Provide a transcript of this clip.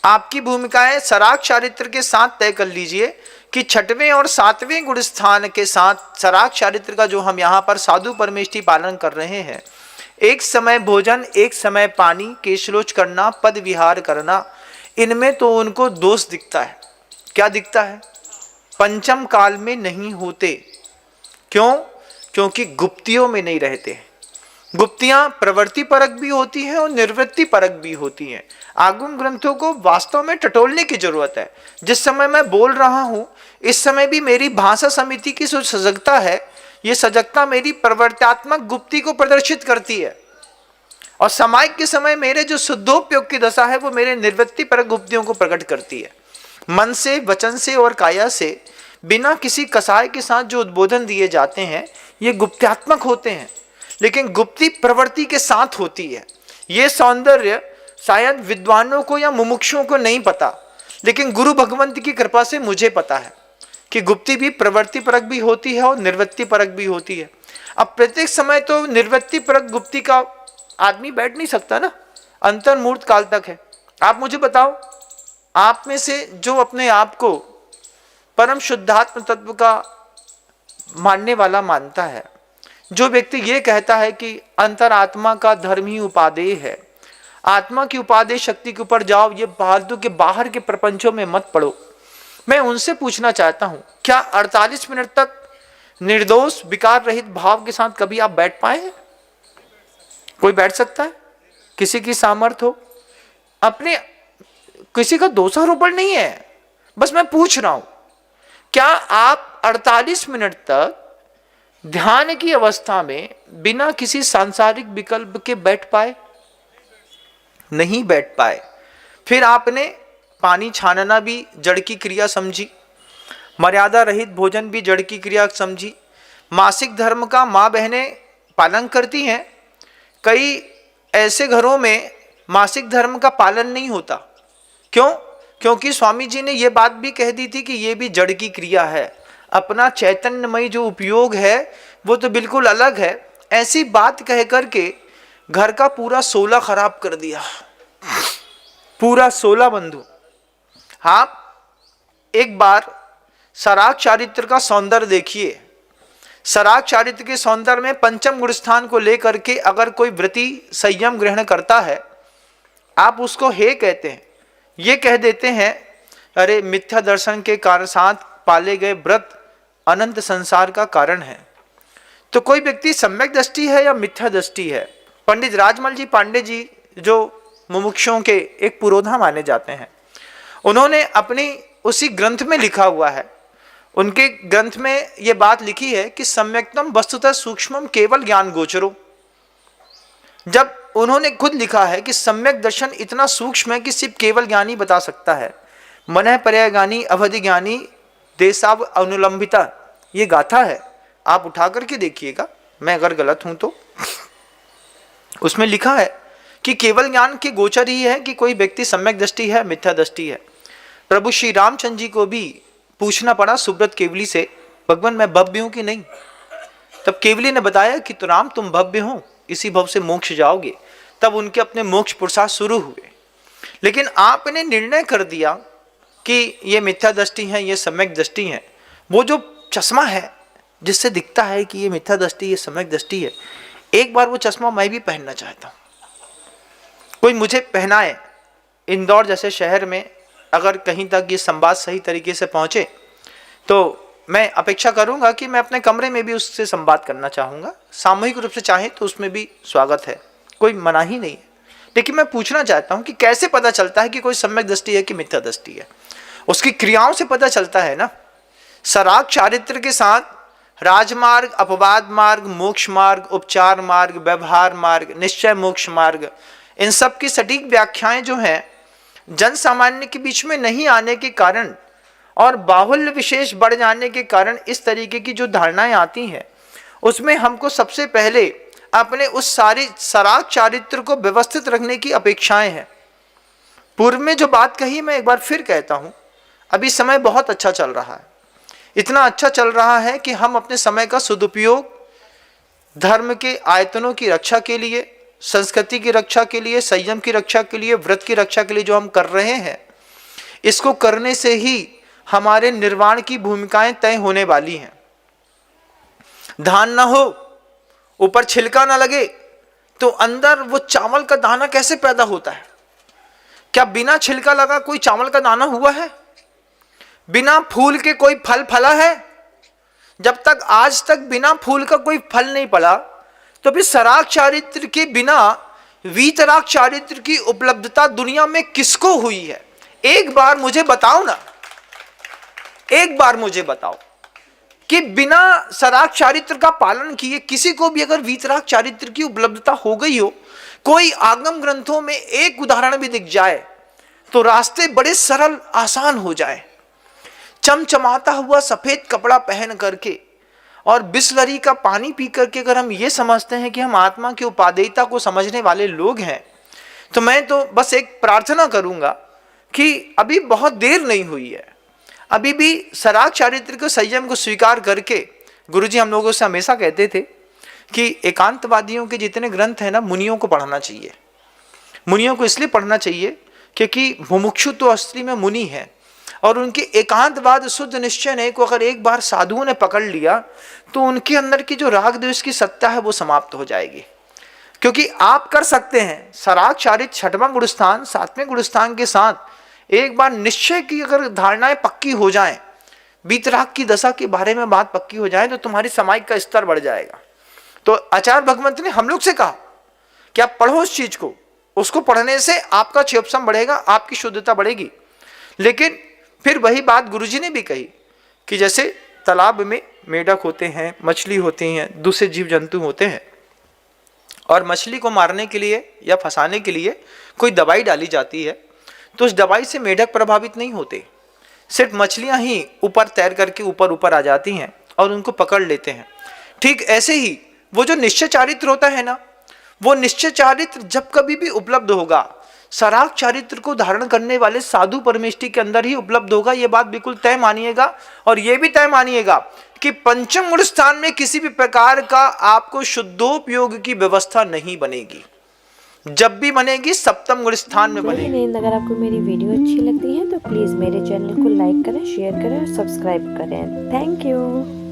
आपकी भूमिकाएं सराग चारित्र के साथ तय कर लीजिए कि 6वें और 7वें गुण स्थान के साथ सराग चारित्र का जो हम यहाँ पर साधु परमेष्टि पालन कर रहे हैं, एक समय भोजन, एक समय पानी, केशलोच करना, पद विहार करना, इनमें तो उनको दोष दिखता है। क्या दिखता है? पंचम काल में नहीं होते। क्यों? क्योंकि गुप्तियों में नहीं रहते। गुप्तियां प्रवृत्ति परक भी होती हैं और निवृत्ति परक भी होती हैं। आगम ग्रंथों को वास्तव में टटोलने की जरूरत है। जिस समय मैं बोल रहा हूं, इस समय भी मेरी भाषा समिति की जो सजगता है, ये सजगता मेरी प्रवर्त्यात्मक गुप्ति को प्रदर्शित करती है, और समायिक के समय मेरे जो शुद्धोपयोग की दशा है वो मेरे निवृत्ति परक गुप्तियों को प्रकट करती है। मन से, वचन से और काया से बिना किसी कसाय के साथ जो उद्बोधन दिए जाते हैं, ये गुप्त्यात्मक होते हैं, लेकिन गुप्ति प्रवृत्ति के साथ होती है। ये सौंदर्य शायद विद्वानों को या मुमुक्षुओं को नहीं पता, लेकिन गुरु भगवंत की कृपा से मुझे पता है कि गुप्ति भी प्रवृत्ति परक भी होती है और निवृत्ति परक भी होती है। अब प्रत्येक समय तो निवृत्ति परक गुप्ति का आदमी बैठ नहीं सकता ना, अंतर्मूर्त काल तक है। आप मुझे बताओ, आप में से जो अपने आप को परम शुद्धात्म तत्व का मानने वाला मानता है, जो व्यक्ति ये कहता है कि अंतरात्मा का धर्म ही उपादेय है, आत्मा की उपादेय शक्ति के ऊपर जाओ, ये फालतू के बाहर के प्रपंचों में मत पड़ो, मैं उनसे पूछना चाहता हूं, क्या 48 मिनट तक निर्दोष विकार रहित भाव के साथ कभी आप बैठ पाए हैं? कोई बैठ सकता है? किसी की सामर्थ्य हो? अपने किसी का दोषारोपण नहीं है, बस मैं पूछ रहा हूं, क्या आप 48 मिनट तक ध्यान की अवस्था में बिना किसी सांसारिक विकल्प के बैठ पाए? नहीं बैठ पाए। फिर आपने पानी छानना भी जड़ की क्रिया समझी, मर्यादा रहित भोजन भी जड़ की क्रिया समझी, मासिक धर्म का माँ बहनें पालन करती हैं। कई ऐसे घरों में मासिक धर्म का पालन नहीं होता। क्यों? क्योंकि स्वामी जी ने यह बात भी कह दी थी कि यह भी जड़ की क्रिया है, अपना चैतन्यमयी जो उपयोग है वो तो बिल्कुल अलग है। ऐसी बात कह करके घर का पूरा 16 खराब कर दिया, पूरा 16 बंधु। आप एक बार सराग चारित्र का सौंदर्य देखिए। सराग चारित्र के सौंदर्य में पंचम गुण स्थान को लेकर के अगर कोई व्रती संयम ग्रहण करता है, आप उसको हे कहते हैं, ये कह देते हैं, अरे मिथ्या दर्शन के कारण साथ पाले गए व्रत अनंत संसार का कारण है। तो कोई व्यक्ति सम्यक दृष्टि है या मिथ्या दृष्टि है? पंडित राजमल जी पांडे जी, जो मुमुक्षुओं के एक पुरोधा माने जाते हैं, उन्होंने अपनी उसी ग्रंथ में लिखा हुआ है, उनके ग्रंथ में यह बात लिखी है कि सम्यक्तम वस्तुतः सूक्ष्मम केवल ज्ञान गोचरो। जब उन्होंने खुद लिखा है कि सम्यक दर्शन इतना सूक्ष्म है कि सिर्फ केवल ज्ञानी बता सकता है, मनः पर्यायगानी अवधि ज्ञानी देशाव अनुलंबिता, ये गाथा है, आप उठा करके देखिएगा, मैं अगर गलत हूं तो। उसमें लिखा है कि केवल ज्ञान के गोचर ही है कि कोई व्यक्ति सम्यक दृष्टि है, मिथ्या दृष्टि है। प्रभु श्री रामचंद्र जी को भी पूछना पड़ा सुब्रत केवली से, भगवान मैं भव्य हूं कि नहीं? तब केवली ने बताया कि तो राम तुम भव्य हो, इसी भव से मोक्ष जाओगे। तब उनके अपने मोक्ष पुरुषार्थ शुरू हुए। लेकिन आपने निर्णय कर दिया कि ये मिथ्या दृष्टि है, ये सम्यक दृष्टि है। वो जो चश्मा है जिससे दिखता है कि ये मिथ्या दृष्टि, ये सम्यक दृष्टि है, एक बार वो चश्मा मैं भी पहनना चाहता हूँ। कोई मुझे पहनाए, इंदौर जैसे शहर में अगर कहीं तक ये संवाद सही तरीके से पहुंचे तो मैं अपेक्षा करूंगा कि मैं अपने कमरे में भी उससे संवाद करना चाहूंगा। सामूहिक रूप से चाहे तो उसमें भी स्वागत है, कोई मना ही नहीं है। लेकिन मैं पूछना चाहता हूं कि कैसे पता चलता है कि कोई सम्यक दृष्टि है कि मिथ्या दृष्टि है? उसकी क्रियाओं से पता चलता है ना। सराग चारित्र के साथ राजमार्ग, अपवाद मार्ग, मोक्ष मार्ग, उपचार मार्ग, व्यवहार मार्ग, निश्चय मोक्ष मार्ग, इन सब की सटीक व्याख्याएं जो हैं जन सामान्य के बीच में नहीं आने के कारण और बाहुल्य विशेष बढ़ जाने के कारण इस तरीके की जो धारणाएं आती हैं, उसमें हमको सबसे पहले अपने उस सारी सराग चारित्र को व्यवस्थित रखने की अपेक्षाएं हैं। पूर्व में जो बात कही मैं एक बार फिर कहता हूं, अभी समय बहुत अच्छा चल रहा है, इतना अच्छा चल रहा है कि हम अपने समय का सदुपयोग धर्म के आयतनों की रक्षा के लिए, संस्कृति की रक्षा के लिए, संयम की रक्षा के लिए, व्रत की रक्षा के लिए जो हम कर रहे हैं, इसको करने से ही हमारे निर्वाण की भूमिकाएं तय होने वाली हैं। धान ना हो, ऊपर छिलका ना लगे, तो अंदर वो चावल का दाना कैसे पैदा होता है? क्या बिना छिलका लगा कोई चावल का दाना हुआ है? बिना फूल के कोई फल फला है? जब तक आज तक बिना फूल का कोई फल नहीं पड़ा, तो फिर सराग चारित्र के बिना वीतराग चारित्र की उपलब्धता दुनिया में किसको हुई है? एक बार मुझे बताओ ना, एक बार मुझे बताओ कि बिना सराग चारित्र का पालन किए किसी को भी अगर वीतराग चारित्र की उपलब्धता हो गई हो, कोई आगम ग्रंथों में एक उदाहरण भी दिख जाए, तो रास्ते बड़े सरल आसान हो जाए। चमचमाता हुआ सफेद कपड़ा पहन करके और बिस्लरी का पानी पी करके अगर हम ये समझते हैं कि हम आत्मा की उपादेयता को समझने वाले लोग हैं, तो मैं तो बस एक प्रार्थना करूंगा कि अभी बहुत देर नहीं हुई है, अभी भी सराग चारित्र के संयम को स्वीकार करके, गुरुजी हम लोगों से हमेशा कहते थे कि एकांतवादियों के जितने ग्रंथ हैं ना, मुनियों को पढ़ना चाहिए। मुनियों को इसलिए पढ़ना चाहिए क्योंकि मुमुक्षु तो असली में मुनि है, और उनके एकांतवाद शुद्ध निश्चय ने को अगर एक बार साधुओं ने पकड़ लिया, तो उनके अंदर की जो राग द्वेष की सत्ता है वो समाप्त हो जाएगी। क्योंकि आप कर सकते हैं सराग चारित्र छठवां गुणस्थान, सातवें गुणस्थान के साथ एक बार निश्चय की अगर धारणाएं पक्की हो जाएं, वीतराग की दशा के बारे में बात पक्की हो जाए, तो तुम्हारी समाज का स्तर बढ़ जाएगा। तो आचार्य भगवंत ने हम लोग से कहा कि आप पढ़ो उस चीज को, उसको पढ़ने से आपका क्षेपसम बढ़ेगा, आपकी शुद्धता बढ़ेगी। लेकिन फिर वही बात गुरुजी ने भी कही कि जैसे तालाब में मेढक होते हैं, मछली होती हैं, दूसरे जीव जंतु होते हैं, और मछली को मारने के लिए या फंसाने के लिए कोई दवाई डाली जाती है, तो उस दवाई से मेढक प्रभावित नहीं होते, सिर्फ मछलियां ही ऊपर तैर करके ऊपर ऊपर आ जाती हैं और उनको पकड़ लेते हैं। ठीक ऐसे ही वो जो निश्चय चारित्र होता है ना, वो निश्चय चारित्र जब कभी भी उपलब्ध होगा, सराग चारित्र को धारण करने वाले साधु परमेष्ठी के अंदर ही उपलब्ध होगा। ये बात बिल्कुल तय मानिएगा। और ये भी तय मानिएगा कि पंचम गुण स्थान में किसी भी प्रकार का आपको शुद्धोपयोग की व्यवस्था नहीं बनेगी, जब भी बनेगी सप्तम गुण स्थान में बनेगी। अगर आपको मेरी वीडियो अच्छी लगती है तो प्लीज़ मेरे चैनल को लाइक करें, शेयर करें और सब्सक्राइब करें। Thank you.